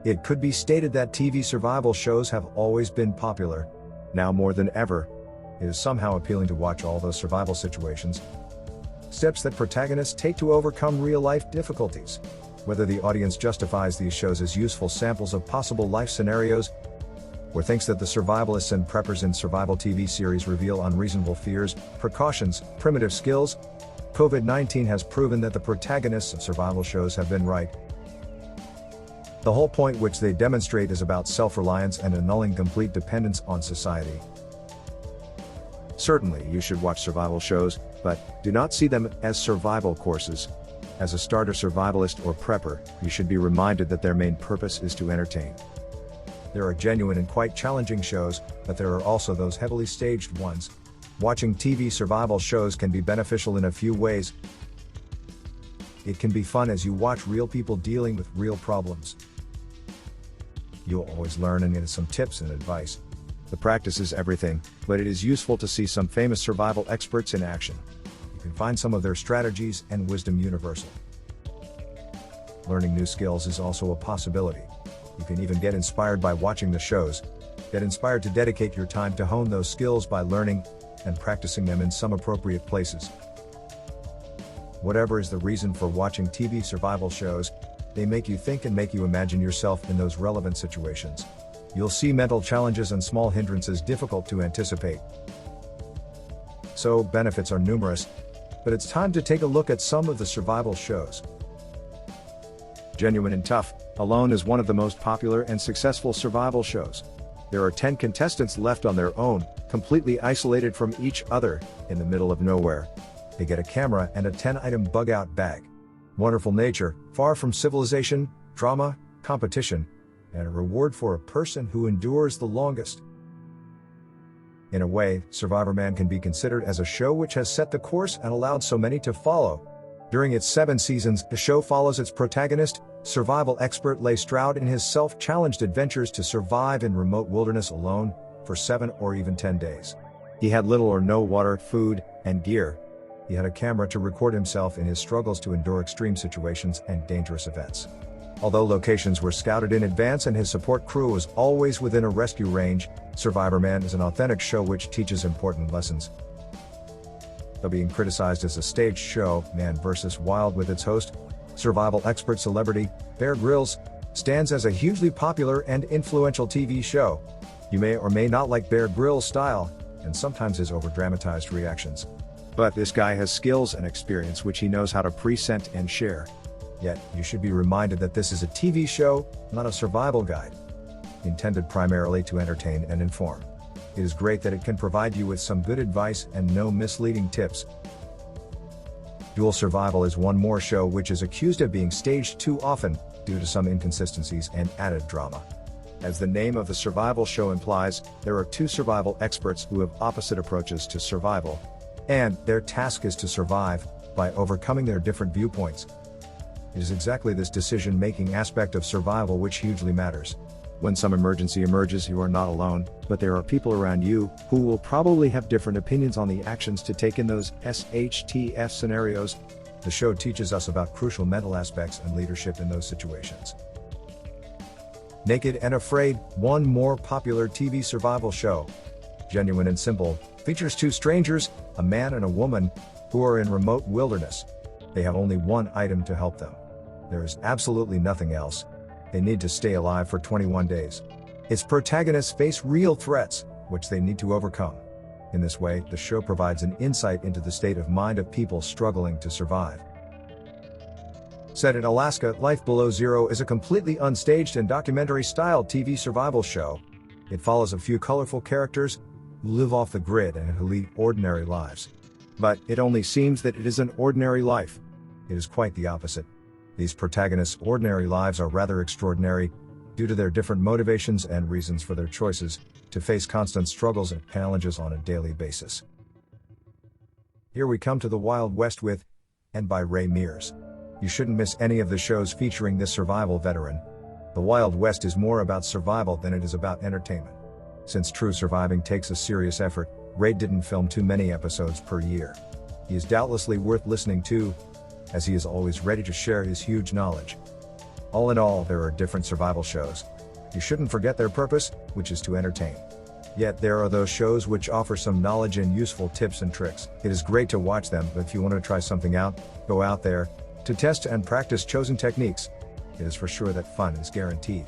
It could be stated that TV survival shows have always been popular. Now more than ever, it is somehow appealing to watch all those survival situations. Steps that protagonists take to overcome real-life difficulties. Whether the audience justifies these shows as useful samples of possible life scenarios, or thinks that the survivalists and preppers in survival TV series reveal unreasonable fears, precautions, primitive skills, COVID-19 has proven that the protagonists of survival shows have been right. The whole point which they demonstrate is about self-reliance and annulling complete dependence on society. Certainly, you should watch survival shows, but do not see them as survival courses. As a starter-survivalist or prepper, you should be reminded that their main purpose is to entertain. There are genuine and quite challenging shows, but there are also those heavily staged ones. Watching TV survival shows can be beneficial in a few ways. It can be fun as you watch real people dealing with real problems. You'll always learn and get some tips and advice. The practice is everything, but it is useful to see some famous survival experts in action. You can find some of their strategies and wisdom universal. Learning new skills is also a possibility. You can even get inspired by watching the shows. Get inspired to dedicate your time to hone those skills by learning and practicing them in some appropriate places. Whatever is the reason for watching TV survival shows, they make you think and make you imagine yourself in those relevant situations. You'll see mental challenges and small hindrances difficult to anticipate. So, benefits are numerous, but it's time to take a look at some of the survival shows. Genuine and Tough, Alone is one of the most popular and successful survival shows. There are 10 contestants left on their own, completely isolated from each other, in the middle of nowhere. They get a camera and a 10-item bug-out bag. Wonderful nature, far from civilization, drama, competition, and a reward for a person who endures the longest. In a way, Survivorman can be considered as a show which has set the course and allowed so many to follow. During its 7 seasons, the show follows its protagonist, survival expert Leigh Stroud, in his self-challenged adventures to survive in remote wilderness alone for 7 or even 10 days. He had little or no water, food, and gear. He had a camera to record himself in his struggles to endure extreme situations and dangerous events. Although locations were scouted in advance and his support crew was always within a rescue range, Survivorman is an authentic show which teaches important lessons. Though being criticized as a staged show, Man vs. Wild with its host, survival expert celebrity, Bear Grylls, stands as a hugely popular and influential TV show. You may or may not like Bear Grylls' style, and sometimes his over-dramatized reactions. But this guy has skills and experience which he knows how to present and share. Yet, you should be reminded that this is a TV show, not a survival guide. Intended primarily to entertain and inform. It is great that it can provide you with some good advice and no misleading tips. Dual Survival is one more show which is accused of being staged too often, due to some inconsistencies and added drama. As the name of the survival show implies, there are 2 survival experts who have opposite approaches to survival. And their task is to survive, by overcoming their different viewpoints. It is exactly this decision-making aspect of survival which hugely matters. When some emergency emerges, you are not alone, but there are people around you who will probably have different opinions on the actions to take in those SHTF scenarios. The show teaches us about crucial mental aspects and leadership in those situations. Naked and Afraid, one more popular TV survival show. Genuine and simple, features 2 strangers, a man and a woman, who are in remote wilderness. They have only one item to help them. There is absolutely nothing else. They need to stay alive for 21 days. Its protagonists face real threats, which they need to overcome. In this way, the show provides an insight into the state of mind of people struggling to survive. Set in Alaska, Life Below Zero is a completely unstaged and documentary-styled TV survival show. It follows a few colorful characters who live off the grid and who lead ordinary lives. But it only seems that it is an ordinary life. It is quite the opposite. These protagonists' ordinary lives are rather extraordinary, due to their different motivations and reasons for their choices, to face constant struggles and challenges on a daily basis. Here we come to the Wild West with, and by Ray Mears. You shouldn't miss any of the shows featuring this survival veteran. The Wild West is more about survival than it is about entertainment. Since true surviving takes a serious effort, Ray didn't film too many episodes per year. He is doubtlessly worth listening to, as he is always ready to share his huge knowledge. All in all, there are different survival shows. You shouldn't forget their purpose, which is to entertain. Yet there are those shows which offer some knowledge and useful tips and tricks. It is great to watch them, but if you want to try something out, go out there to test and practice chosen techniques. It is for sure that fun is guaranteed.